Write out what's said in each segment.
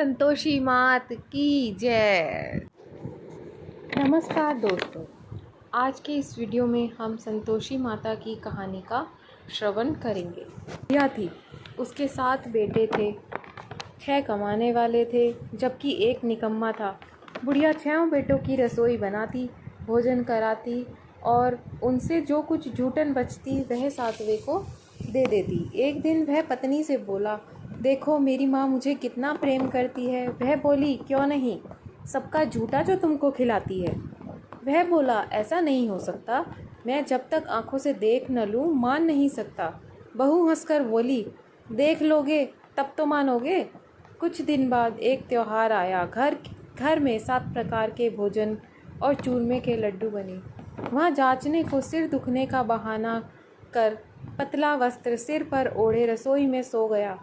संतोषी मात की जय। नमस्कार दोस्तों, आज के इस वीडियो में हम संतोषी माता की कहानी का श्रवण करेंगे। यह थी, उसके 7 बेटे थे, 6 कमाने वाले थे जबकि एक निकम्मा था। बुढ़िया 6 बेटों की रसोई बनाती, भोजन कराती और उनसे जो कुछ जूठन बचती वह 7वें को दे देती। एक दिन वह पत्नी से बोला, देखो मेरी माँ मुझे कितना प्रेम करती है। वह बोली, क्यों नहीं, सबका झूठा जो तुमको खिलाती है। वह बोला, ऐसा नहीं हो सकता, मैं जब तक आंखों से देख न लूँ मान नहीं सकता। बहू हंसकर बोली, देख लोगे तब तो मानोगे। कुछ दिन बाद एक त्योहार आया। घर में 7 प्रकार के भोजन और चूरमे के लड्डू बने। वहाँ जांचने को सिर दुखने का बहाना कर पतला वस्त्र सिर पर ओढ़े रसोई में सो गया।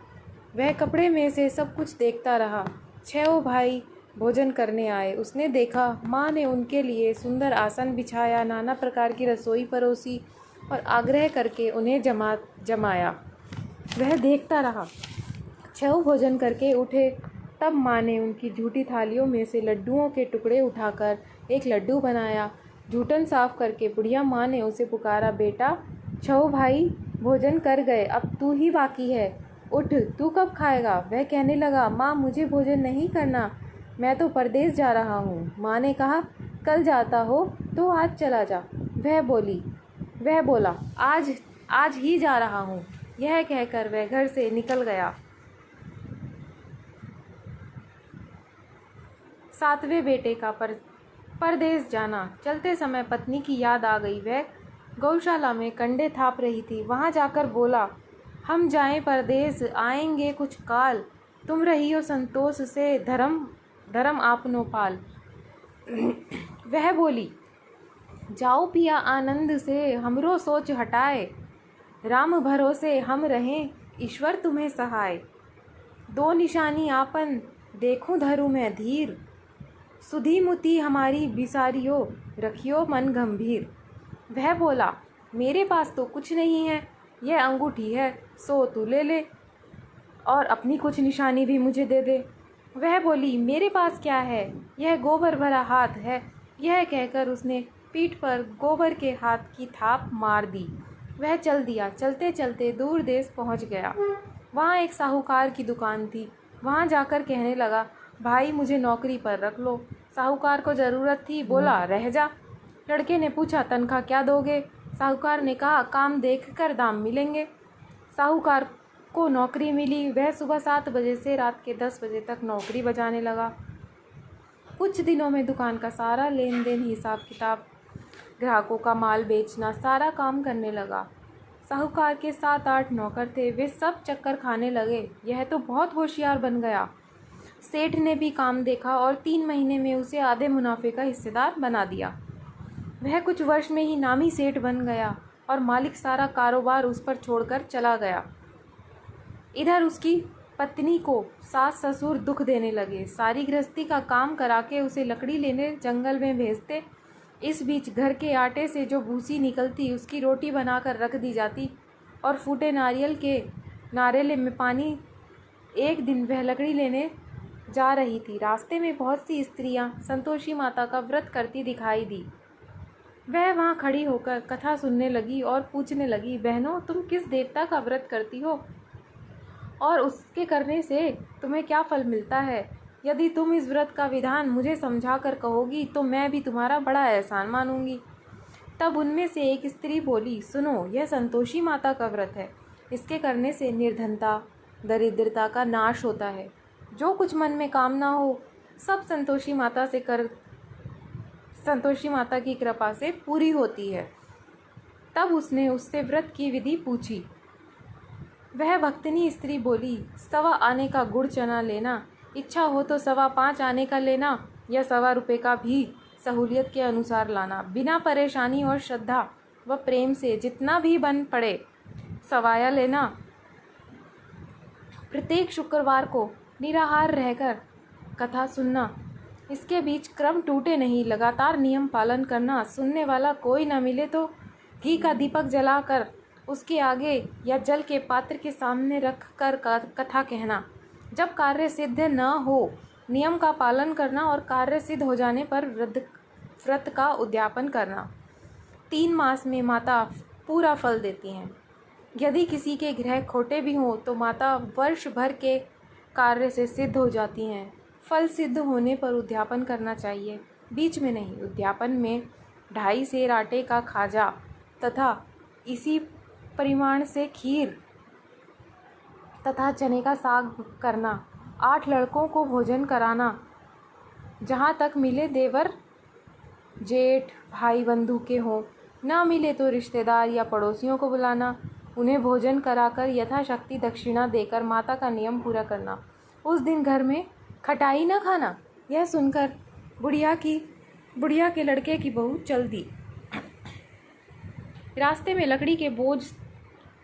वह कपड़े में से सब कुछ देखता रहा। 6 भाई भोजन करने आए। उसने देखा माँ ने उनके लिए सुंदर आसन बिछाया, नाना प्रकार की रसोई परोसी और आग्रह करके उन्हें जमाया। वह देखता रहा। 6 भोजन करके उठे, तब माँ ने उनकी झूठी थालियों में से लड्डुओं के टुकड़े उठाकर एक लड्डू बनाया। जूठन साफ करके बुढ़िया माँ ने उसे पुकारा, बेटा 6 भाई भोजन कर गए, अब तू ही बाकी है, उठ, तू कब खाएगा। वह कहने लगा, माँ मुझे भोजन नहीं करना, मैं तो परदेश जा रहा हूँ। माँ ने कहा, कल जाता हो तो आज चला जा। वह बोला, आज ही जा रहा हूँ। यह कहकर वह घर से निकल गया। 7वें बेटे का परदेश जाना। चलते समय पत्नी की याद आ गई। वह गौशाला में कंडे थाप रही थी। वहाँ जाकर बोला, हम जाएं परदेश, आएंगे कुछ काल, तुम रहियो संतोष से, धर्म आपनो पाल। वह बोली, जाओ पिया आनंद से, हमरो सोच हटाए, राम भरोसे हम रहें, ईश्वर तुम्हें सहाय। 2 निशानी आपन देखूं धरू मैं धीर, सुधी मुती हमारी बिसारियो, रखियो मन गंभीर। वह बोला, मेरे पास तो कुछ नहीं है, यह अंगूठी है, सो तू ले ले और अपनी कुछ निशानी भी मुझे दे दे। वह बोली, मेरे पास क्या है, यह गोबर भरा हाथ है। यह कहकर उसने पीठ पर गोबर के हाथ की थाप मार दी। वह चल दिया। चलते चलते दूर देश पहुंच गया। वहाँ एक साहूकार की दुकान थी। वहाँ जाकर कहने लगा, भाई मुझे नौकरी पर रख लो। साहूकार को ज़रूरत थी, बोला, रह जा। लड़के ने पूछा, तनख्वाह क्या दोगे। साहूकार ने कहा, काम देखकर दाम मिलेंगे। साहूकार को नौकरी मिली। वह सुबह 7 बजे से रात के 10 बजे तक नौकरी बजाने लगा। कुछ दिनों में दुकान का सारा लेन देन, हिसाब किताब, ग्राहकों का माल बेचना, सारा काम करने लगा। साहूकार के 7-8 नौकर थे। वे सब चक्कर खाने लगे, यह तो बहुत होशियार बन गया। सेठ ने भी काम देखा और 3 महीने में उसे आधे मुनाफे का हिस्सेदार बना दिया। वह कुछ वर्ष में ही नामी सेठ बन गया और मालिक सारा कारोबार उस पर छोड़कर चला गया। इधर उसकी पत्नी को सास ससुर दुख देने लगे। सारी गृहस्थी का काम करा के उसे लकड़ी लेने जंगल में भेजते। इस बीच घर के आटे से जो भूसी निकलती उसकी रोटी बनाकर रख दी जाती और फूटे नारियल के नारेले में पानी। एक दिन वह लकड़ी लेने जा रही थी। रास्ते में बहुत सी स्त्रियां संतोषी माता का व्रत करती दिखाई दी। वह वहाँ खड़ी होकर कथा सुनने लगी और पूछने लगी, बहनों तुम किस देवता का व्रत करती हो और उसके करने से तुम्हें क्या फल मिलता है। यदि तुम इस व्रत का विधान मुझे समझा कर कहोगी तो मैं भी तुम्हारा बड़ा एहसान मानूंगी। तब उनमें से एक स्त्री बोली, सुनो, यह संतोषी माता का व्रत है। इसके करने से निर्धनता, दरिद्रता का नाश होता है। जो कुछ मन में कामना हो सब संतोषी माता की कृपा से पूरी होती है। तब उसने उससे व्रत की विधि पूछी। वह भक्तिनी स्त्री बोली, 1.25 आने का गुड़ चना लेना, इच्छा हो तो 5.25 आने का लेना या 1.25 रुपये का भी सहूलियत के अनुसार लाना। बिना परेशानी और श्रद्धा व प्रेम से जितना भी बन पड़े सवाया लेना। प्रत्येक शुक्रवार को निराहार रहकर कथा सुनना। इसके बीच क्रम टूटे नहीं, लगातार नियम पालन करना। सुनने वाला कोई न मिले तो घी का दीपक जलाकर उसके आगे या जल के पात्र के सामने रख कर कथा कहना। जब कार्य सिद्ध न हो, नियम का पालन करना और कार्य सिद्ध हो जाने पर व्रत का उद्यापन करना। 3 मास में माता पूरा फल देती हैं। यदि किसी के ग्रह खोटे भी हों तो माता वर्ष भर के कार्य से सिद्ध हो जाती हैं। फल सिद्ध होने पर उद्यापन करना चाहिए, बीच में नहीं। उद्यापन में 2.5 सेर आटे का खाजा तथा इसी परिमाण से खीर तथा चने का साग करना। 8 लड़कों को भोजन कराना। जहाँ तक मिले देवर जेठ भाई बंधु के हों, ना मिले तो रिश्तेदार या पड़ोसियों को बुलाना। उन्हें भोजन कराकर यथाशक्ति दक्षिणा देकर माता का नियम पूरा करना। उस दिन घर में खटाई न खाना। यह सुनकर बुढ़िया के लड़के की बहू चल दी। रास्ते में लकड़ी के बोझ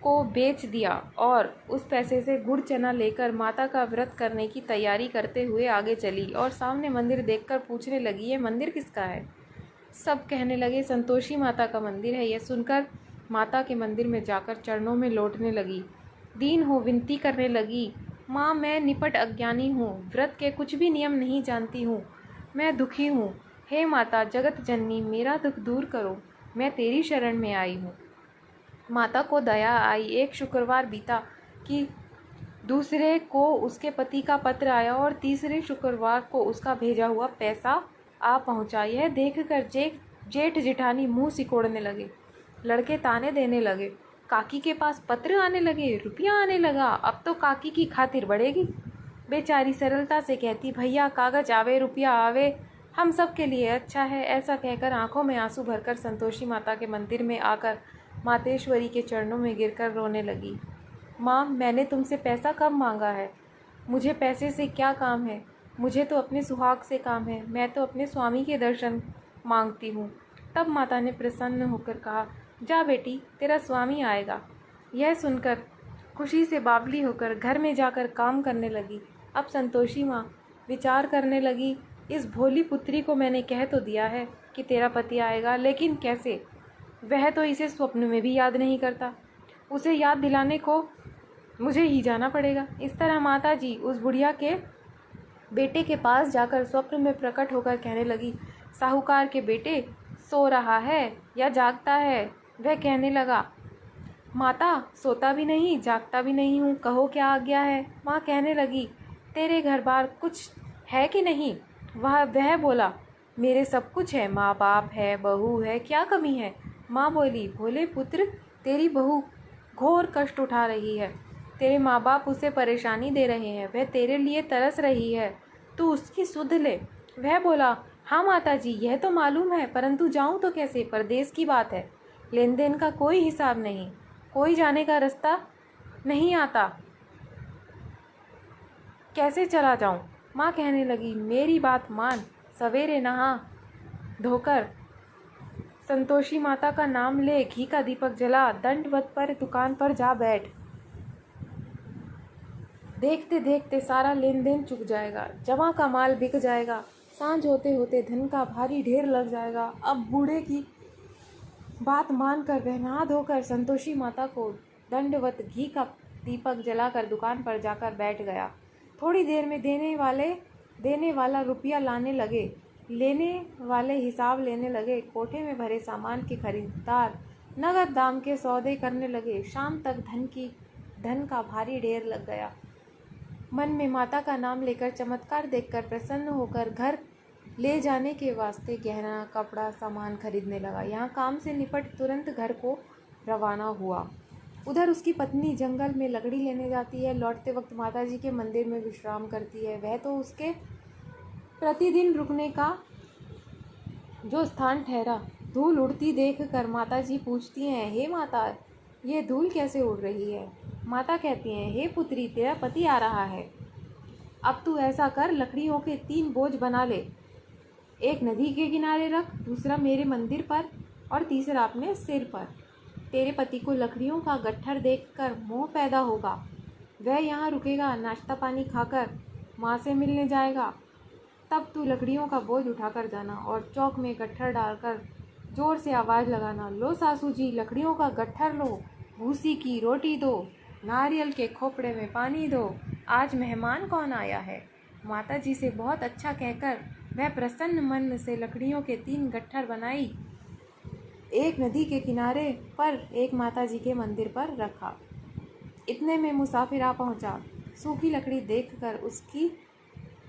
को बेच दिया और उस पैसे से गुड़ चना लेकर माता का व्रत करने की तैयारी करते हुए आगे चली और सामने मंदिर देखकर पूछने लगी, ये मंदिर किसका है? सब कहने लगे, संतोषी माता का मंदिर है। यह सुनकर माता के मंदिर में जाकर चरणों में लौटने लगी। दीन हो विनती करने लगी, माँ मैं निपट अज्ञानी हूँ, व्रत के कुछ भी नियम नहीं जानती हूँ, मैं दुखी हूँ। हे माता जगत जननी, मेरा दुख दूर करो, मैं तेरी शरण में आई हूँ। माता को दया आई। एक शुक्रवार बीता कि दूसरे को उसके पति का पत्र आया और तीसरे शुक्रवार को उसका भेजा हुआ पैसा आ पहुँचा। यह देखकर जेठ जेठानी मुंह सिकोड़ने लगे। लड़के ताने देने लगे, काकी के पास पत्र आने लगे, रुपया आने लगा, अब तो काकी की खातिर बढ़ेगी। बेचारी सरलता से कहती, भैया कागज आवे रुपया आवे, हम सब के लिए अच्छा है। ऐसा कहकर आंखों में आंसू भरकर संतोषी माता के मंदिर में आकर मातेश्वरी के चरणों में गिरकर रोने लगी। माँ मैंने तुमसे पैसा कब मांगा है? मुझे पैसे से क्या काम है? मुझे तो अपने सुहाग से काम है। मैं तो अपने स्वामी के दर्शन मांगती हूँ। तब माता ने प्रसन्न होकर कहा, जा बेटी तेरा स्वामी आएगा। यह सुनकर खुशी से बावली होकर घर में जाकर काम करने लगी। अब संतोषी माँ विचार करने लगी, इस भोली पुत्री को मैंने कह तो दिया है कि तेरा पति आएगा, लेकिन कैसे? वह तो इसे स्वप्न में भी याद नहीं करता। उसे याद दिलाने को मुझे ही जाना पड़ेगा। इस तरह माता जी उस बुढ़िया के बेटे के पास जाकर स्वप्न में प्रकट होकर कहने लगी, साहूकार के बेटे सो रहा है या जागता है? वह कहने लगा, माता सोता भी नहीं जागता भी नहीं हूँ, कहो क्या आज्ञा है? माँ कहने लगी, तेरे घर बार कुछ है कि नहीं? वह बोला, मेरे सब कुछ है, माँ बाप है, बहू है, क्या कमी है? माँ बोली, भोले पुत्र तेरी बहू घोर कष्ट उठा रही है, तेरे माँ बाप उसे परेशानी दे रहे हैं, वह तेरे लिए तरस रही है, तू उसकी सुध ले। वह बोला, हाँ माता जी यह तो मालूम है, परंतु जाऊँ तो कैसे? परदेश की बात है, लेन देन का कोई हिसाब नहीं, कोई जाने का रास्ता नहीं आता, कैसे चला जाऊं? माँ कहने लगी, मेरी बात मान, सवेरे नहा धोकर संतोषी माता का नाम ले, घी का दीपक जला, दंडवत पर दुकान पर जा बैठ। देखते देखते सारा लेन देन चुक जाएगा, जमा का माल बिक जाएगा, सांझ होते होते धन का भारी ढेर लग जाएगा। अब बूढ़े की बात मानकर वह नहा धोकर संतोषी माता को दंडवत घी का दीपक जलाकर दुकान पर जाकर बैठ गया। थोड़ी देर में देने वाला रुपया लाने लगे, लेने वाले हिसाब लेने लगे। कोठे में भरे सामान के खरीदार नगद दाम के सौदे करने लगे। शाम तक धन का भारी ढेर लग गया। मन में माता का नाम लेकर चमत्कार देखकर प्रसन्न होकर घर ले जाने के वास्ते गहना कपड़ा सामान खरीदने लगा। यहाँ काम से निपट तुरंत घर को रवाना हुआ। उधर उसकी पत्नी जंगल में लकड़ी लेने जाती है। लौटते वक्त माताजी के मंदिर में विश्राम करती है। वह तो उसके प्रतिदिन रुकने का जो स्थान ठहरा। धूल उड़ती देख कर माताजी पूछती हैं, हे माता ये धूल कैसे उड़ रही है? माता कहती हैं, हे पुत्री तेरा पति आ रहा है, अब तू ऐसा कर लकड़ियों के 3 बोझ बना ले, एक नदी के किनारे रख, दूसरा मेरे मंदिर पर और तीसरा अपने सिर पर। तेरे पति को लकड़ियों का गट्ठर देखकर मोह पैदा होगा, वह यहाँ रुकेगा, नाश्ता पानी खाकर माँ से मिलने जाएगा। तब तू लकड़ियों का बोझ उठाकर जाना और चौक में गट्ठर डालकर जोर से आवाज़ लगाना, लो सासू जी लकड़ियों का गट्ठर लो, भूसी की रोटी दो, नारियल के खोपड़े में पानी दो, आज मेहमान कौन आया है। माता जी से बहुत अच्छा कहकर वह प्रसन्न मन से लकड़ियों के 3 गट्ठर बनाई, एक नदी के किनारे पर, एक माता जी के मंदिर पर रखा। इतने में मुसाफिर आ पहुंचा। सूखी लकड़ी देखकर उसकी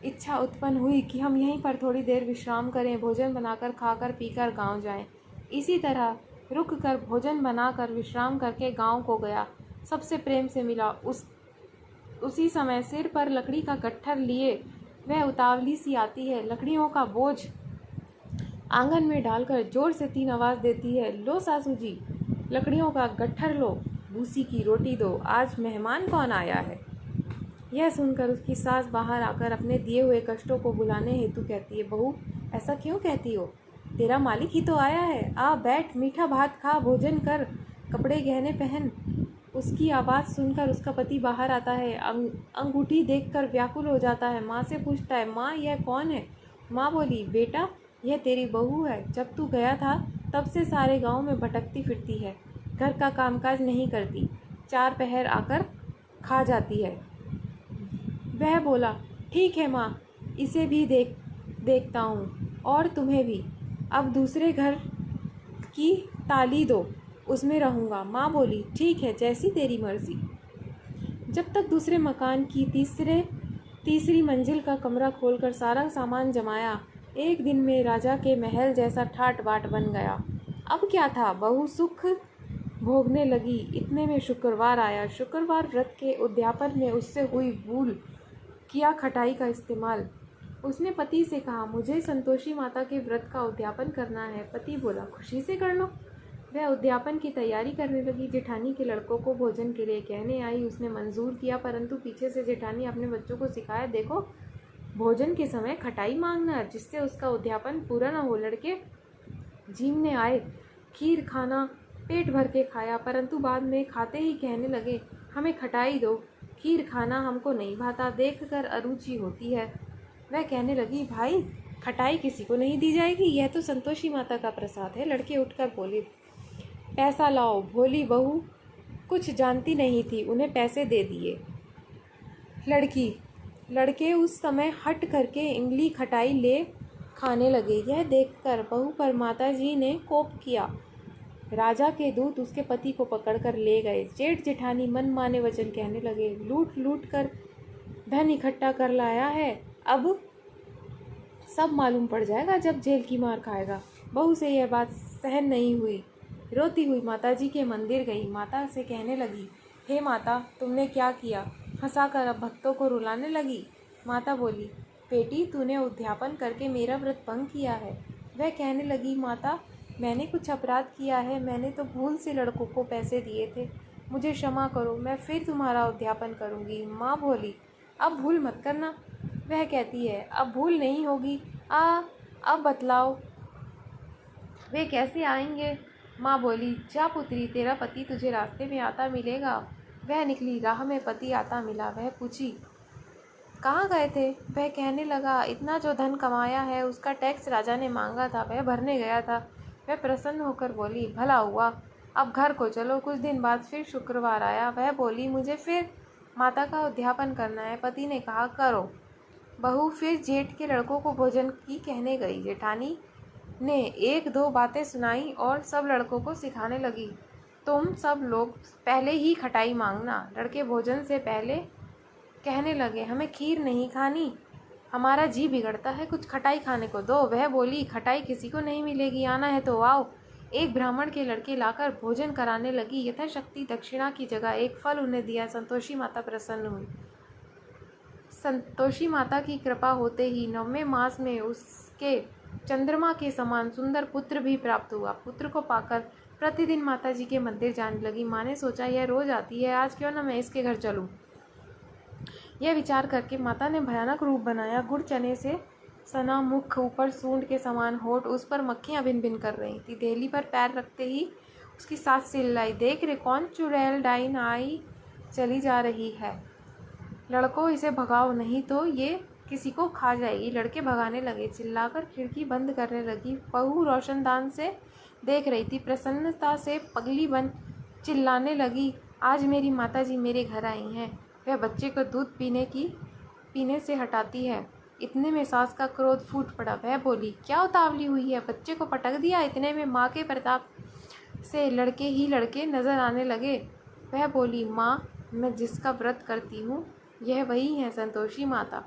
इच्छा उत्पन्न हुई कि हम यहीं पर थोड़ी देर विश्राम करें, भोजन बनाकर खाकर पीकर गांव जाएं। इसी तरह रुक कर भोजन बनाकर विश्राम करके गांव को गया। सबसे प्रेम से मिला। उसी समय सिर पर लकड़ी का गट्ठर लिए वह उतावली सी आती है, लकड़ियों का बोझ आंगन में डालकर जोर से 3 आवाज़ देती है, लो सासू जी, लकड़ियों का गट्ठर लो, भूसी की रोटी दो, आज मेहमान कौन आया है। यह सुनकर उसकी सास बाहर आकर अपने दिए हुए कष्टों को भुलाने हेतु कहती है, बहू ऐसा क्यों कहती हो, तेरा मालिक ही तो आया है, आ बैठ, मीठा भात खा, भोजन कर, कपड़े गहने पहन। उसकी आवाज़ सुनकर उसका पति बाहर आता है। अंगूठी देखकर व्याकुल हो जाता है। माँ से पूछता है, माँ यह कौन है। माँ बोली, बेटा यह तेरी बहू है, जब तू गया था तब से सारे गांव में भटकती फिरती है, घर का कामकाज नहीं करती, 4 पहर आकर खा जाती है। वह बोला, ठीक है माँ, इसे भी देखता हूँ और तुम्हें भी, अब दूसरे घर की ताली दो, उसमें रहूँगा। माँ बोली, ठीक है, जैसी तेरी मर्जी। जब तक दूसरे मकान की तीसरी मंजिल का कमरा खोलकर सारा सामान जमाया, एक दिन में राजा के महल जैसा ठाट बाट बन गया। अब क्या था, बहू सुख भोगने लगी। इतने में शुक्रवार आया। शुक्रवार व्रत के उद्यापन में उससे हुई भूल किया खटाई का इस्तेमाल। उसने पति से कहा, मुझे संतोषी माता के व्रत का उद्यापन करना है। पति बोला, खुशी से कर लो। वह उद्यापन की तैयारी करने लगी। जेठानी के लड़कों को भोजन के लिए कहने आई। उसने मंजूर किया, परंतु पीछे से जेठानी अपने बच्चों को सिखाया, देखो भोजन के समय खटाई मांगना, जिससे उसका उद्यापन पूरा न हो। लड़के झीमने आए, खीर खाना पेट भर के खाया, परंतु बाद में खाते ही कहने लगे, हमें खटाई दो, खीर खाना हमको नहीं भाता, देखकर अरुचि होती है। वह कहने लगी, भाई खटाई किसी को नहीं दी जाएगी, यह तो संतोषी माता का प्रसाद है। लड़के उठकर बोले, पैसा लाओ। भोली बहू कुछ जानती नहीं थी, उन्हें पैसे दे दिए। लड़के उस समय हट करके इमली खटाई ले खाने लगे। यह देखकर बहू पर माता जी ने कोप किया। राजा के दूत उसके पति को पकड़कर ले गए। जेठ जेठानी मन माने वचन कहने लगे, लूट लूट कर धन इकट्ठा कर लाया है, अब सब मालूम पड़ जाएगा जब जेल की मार खाएगा। बहू से यह बात सहन नहीं हुई। रोती हुई माता जी के मंदिर गई। माता से कहने लगी, हे माता, तुमने क्या किया। हंसाकर अब भक्तों को रुलाने लगी। माता बोली, बेटी तूने उद्यापन करके मेरा व्रत भंग किया है। वह कहने लगी, माता मैंने कुछ अपराध किया है, मैंने तो भूल से लड़कों को पैसे दिए थे, मुझे क्षमा करो, मैं फिर तुम्हारा उद्यापन करूँगी। माँ बोली, अब भूल मत करना। वह कहती है, अब भूल नहीं होगी, अब बतलाओ वे कैसे आएंगे। माँ बोली, जा पुत्री, तेरा पति तुझे रास्ते में आता मिलेगा। वह निकली, राह में पति आता मिला। वह पूछी, कहाँ गए थे। वह कहने लगा, इतना जो धन कमाया है उसका टैक्स राजा ने मांगा था, वह भरने गया था। वह प्रसन्न होकर बोली, भला हुआ, अब घर को चलो। कुछ दिन बाद फिर शुक्रवार आया। वह बोली, मुझे फिर माता का उद्यापन करना है। पति ने कहा, करो। बहू फिर जेठ के लड़कों को भोजन की कहने गई। जेठानी ने 1-2 बातें सुनाई और सब लड़कों को सिखाने लगी, तुम सब लोग पहले ही खटाई मांगना। लड़के भोजन से पहले कहने लगे, हमें खीर नहीं खानी, हमारा जी बिगड़ता है, कुछ खटाई खाने को दो। वह बोली, खटाई किसी को नहीं मिलेगी, आना है तो आओ। एक ब्राह्मण के लड़के लाकर भोजन कराने लगी। यथाशक्ति दक्षिणा की जगह एक फल उन्हें दिया। संतोषी माता प्रसन्न हुई। संतोषी माता की कृपा होते ही 9वें मास में उसके चंद्रमा के समान सुंदर पुत्र भी प्राप्त हुआ। पुत्र को पाकर प्रतिदिन माता जी के मंदिर जाने लगी। माँ ने सोचा, यह रोज आती है, आज क्यों न मैं इसके घर चलूं। यह विचार करके माता ने भयानक रूप बनाया। गुड़ चने से सना मुख, ऊपर सूंड के समान होठ, उस पर मक्खियाँ भिन भिन कर रही थी। देहली पर पैर रखते ही उसकी सास चिल्लाई, देख रे कौन चुड़ैल डाइन आई चली जा रही है, लड़कों इसे भगाओ, नहीं तो ये किसी को खा जाएगी। लड़के भगाने लगे, चिल्लाकर खिड़की बंद करने लगी। बहू रोशनदान से देख रही थी। प्रसन्नता से पगली बन चिल्लाने लगी, आज मेरी माताजी मेरे घर आई हैं। वह बच्चे को दूध पीने से हटाती है। इतने में सास का क्रोध फूट पड़ा। वह बोली, क्या उतावली हुई है, बच्चे को पटक दिया। इतने में माँ के प्रताप से लड़के नजर आने लगे। वह बोली, माँ, मैं जिसका व्रत करती हूँ यह वही है, संतोषी माता।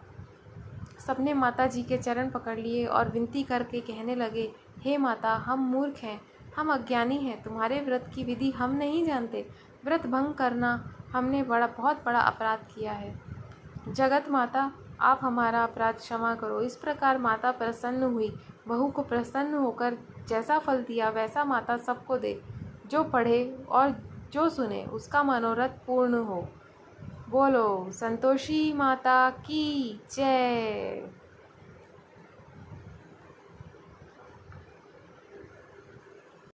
सबने माता जी के चरण पकड़ लिए और विनती करके कहने लगे, हे माता, हम मूर्ख हैं, हम अज्ञानी हैं, तुम्हारे व्रत की विधि हम नहीं जानते। व्रत भंग करना हमने बहुत बड़ा अपराध किया है। जगत माता, आप हमारा अपराध क्षमा करो। इस प्रकार माता प्रसन्न हुई। बहू को प्रसन्न होकर जैसा फल दिया वैसा माता सबको दे। जो पढ़े और जो सुने उसका मनोरथ पूर्ण हो। बोलो संतोषी माता की जय।